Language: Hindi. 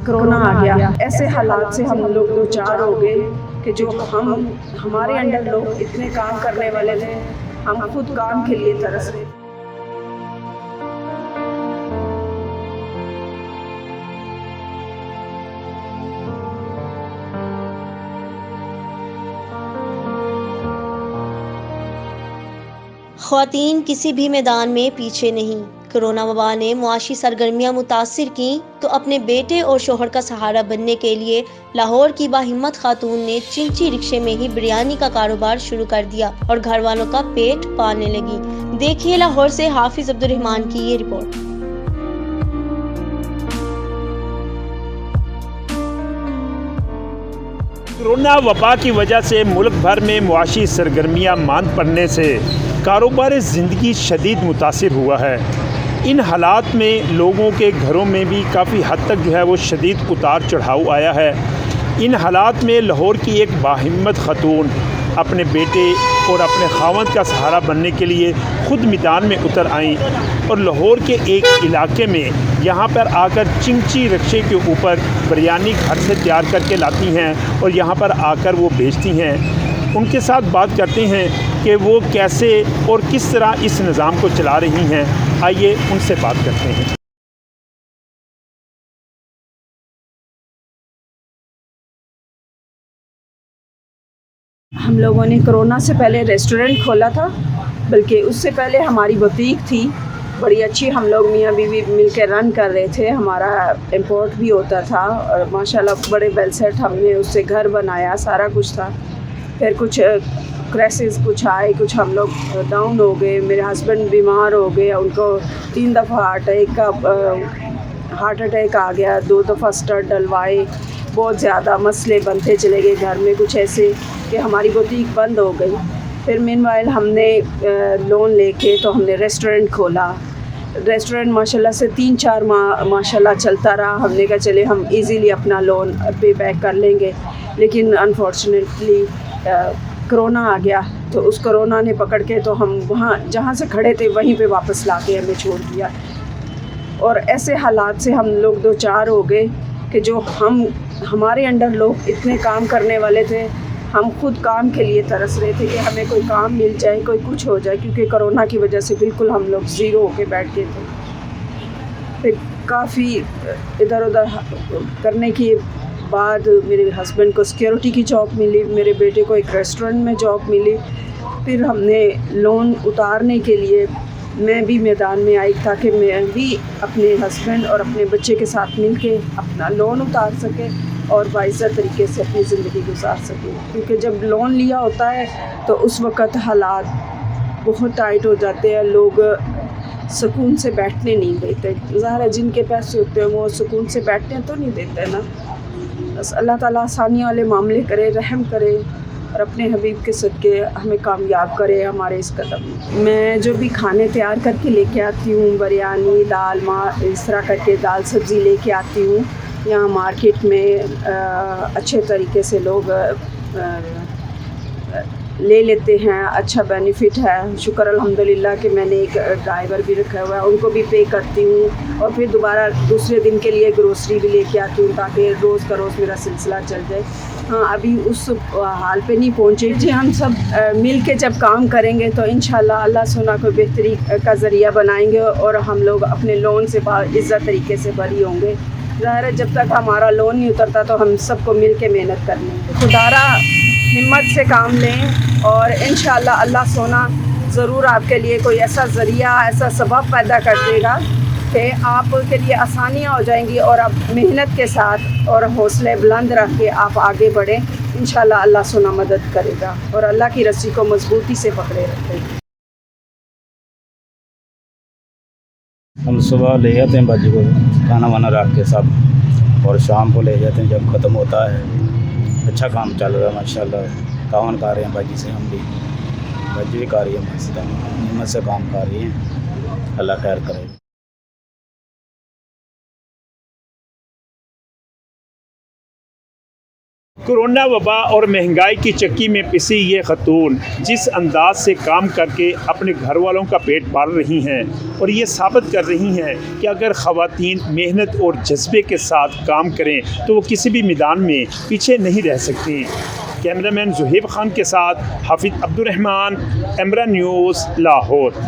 कोरोना आ गया। ऐसे हालात से हम लोग दो चार हो गए कि जो हमारे अंडर लोग इतने काम करने वाले थे, हम खुद काम के लिए तरस रहे थे। ख़वातीन किसी भी मैदान में पीछे नहीं। कोरोना वबा ने मुआशी सरगर्मियां मुतासिर की तो अपने बेटे और शोहर का सहारा बनने के लिए लाहौर की बाहिम्मत खातून ने चिंची रिक्शे में ही बिरयानी का कारोबार शुरू कर दिया और घर वालों का पेट पालने लगी। देखिए लाहौर से हाफिज अब्दुल रहमान की ये रिपोर्ट। कोरोना वबा की वजह से मुल्क भर में मुआशी सरगर्मियाँ मांद पड़ने से कारोबार ज़िंदगी शदीद मुतासिर हुआ है। इन हालात में लोगों के घरों में भी काफ़ी हद तक जो है वो शदीद उतार चढ़ाव आया है। इन हालात में लाहौर की एक बाहिम्मत खातून अपने बेटे और अपने खावंद का सहारा बनने के लिए ख़ुद मैदान में उतर आईं और लाहौर के एक इलाके में यहाँ पर आकर चिंची रिक्शे के ऊपर बिरयानी घर से तैयार करके लाती हैं और यहाँ पर आकर वो बेचती हैं। उनके साथ बात करते हैं कि वो कैसे और किस तरह इस निज़ाम को चला रही हैं। आइए उनसे बात करते हैं। हम लोगों ने कोरोना से पहले रेस्टोरेंट खोला था, बल्कि उससे पहले हमारी बुटीक थी बड़ी अच्छी। हम लोग मियाँ बीवी मिल के रन कर रहे थे। हमारा इंपोर्ट भी होता था और माशाल्लाह बड़े वेल सेट हमने उससे घर बनाया, सारा कुछ था। फिर कुछ क्राइसिस कुछ आए, कुछ हम लोग डाउन हो गए। मेरे हस्बैंड बीमार हो गए, उनको 3 दफ़ा हार्ट अटैक आ गया, 2 दफ़ा स्टड डलवाए। बहुत ज़्यादा मसले बनते चले गए घर में, कुछ ऐसे कि हमारी बुटीक बंद हो गई। फिर मीनवाइल हमने लोन लेके तो हमने रेस्टोरेंट खोला। रेस्टोरेंट माशाल्लाह से 3-4 माह माशाल्लाह चलता रहा। हमने कहा चले हम इजीली अपना लोन पे बैक कर लेंगे, लेकिन अनफॉर्चुनेटली कोरोना आ गया। तो उस कोरोना ने पकड़ के तो हम वहाँ जहाँ से खड़े थे वहीं पे वापस ला के हमें छोड़ दिया। और ऐसे हालात से हम लोग दो चार हो गए कि जो हमारे अंडर लोग इतने काम करने वाले थे, हम खुद काम के लिए तरस रहे थे कि हमें कोई काम मिल जाए, कोई कुछ हो जाए, क्योंकि कोरोना की वजह से बिल्कुल हम लोग ज़ीरो होके बैठ गए थे। फिर काफ़ी इधर उधर करने के बाद मेरे हस्बैंड को सिक्योरिटी की जॉब मिली, मेरे बेटे को एक रेस्टोरेंट में जॉब मिली। फिर हमने लोन उतारने के लिए मैं भी मैदान में आई ताकि मैं भी अपने हस्बैंड और अपने बच्चे के साथ मिल के अपना लोन उतार सके और बाइज़्ज़त तरीके से अपनी ज़िंदगी गुजार सकें। क्योंकि जब लोन लिया होता है तो उस वक़्त हालात बहुत टाइट हो जाते हैं, लोग सुकून से बैठने नहीं देते। ज़ाहिर है जिनके पैसे होते हैं वो सुकून से बैठने तो नहीं देते ना। बस अल्लाह ताला आसानी वाले मामले करे, रहम करे और अपने हबीब के सदक़े हमें कामयाब करे हमारे इस कदम में। मैं जो भी खाने तैयार करके लेके आती हूँ, बिरयानी, दाल, इस तरह करके दाल सब्ज़ी लेके आती हूँ। यहाँ मार्केट में अच्छे तरीके से लोग ले लेते हैं, अच्छा बेनिफिट है। शुक्र अल्हम्दुलिल्लाह कि मैंने एक ड्राइवर भी रखा हुआ है, उनको भी पे करती हूँ और फिर दोबारा दूसरे दिन के लिए ग्रोसरी भी लेके आती हूँ ताकि रोज़ का रोज़ मेरा सिलसिला चल जाए। हाँ, अभी उस हाल पे नहीं पहुँचे जी। हम सब मिल के जब काम करेंगे तो इंशाल्लाह अल्लाह सुना कोई बेहतरी का ज़रिया बनाएंगे और हम लोग अपने लोन से इज़्ज़त तरीके से बरी होंगे। ज़ाहिर है जब तक हमारा लोन नहीं उतरता तो हम सबको मिल के मेहनत करनी है। खुदारा हिम्मत से काम लें और इंशाल्लाह अल्लाह सोना ज़रूर आपके लिए कोई ऐसा ज़रिया, ऐसा सबब पैदा कर देगा कि आपके लिए आसानियाँ हो जाएंगी और आप मेहनत के साथ और हौसले बुलंद रख के आप आगे बढ़ें। इंशाल्लाह अल्लाह सोना मदद करेगा और अल्लाह की रस्सी को मजबूती से पकड़े रखें। हम सुबह ले जाते हैं बाजी को खाना वाना रख के सब, और शाम को ले जाते हैं जब ख़त्म होता है। अच्छा काम चल रहा है माशाल्लाह। तावन कर रहे हैं बाजी से, हम भी बाजी भी कर रही है, मस्त हिम्मत से काम कर रही हैं। अल्लाह खैर करे। कोरोना वबा और महंगाई की चक्की में पिसी ये खतून जिस अंदाज से काम करके अपने घर वालों का पेट पाल रही हैं और ये साबित कर रही हैं कि अगर ख़वातीन मेहनत और जज्बे के साथ काम करें तो वो किसी भी मैदान में पीछे नहीं रह सकती। कैमरामैन ज़ुहैब खान के साथ हाफिज़ अब्दुर्रहमान, एमरा न्यूज़, लाहौर।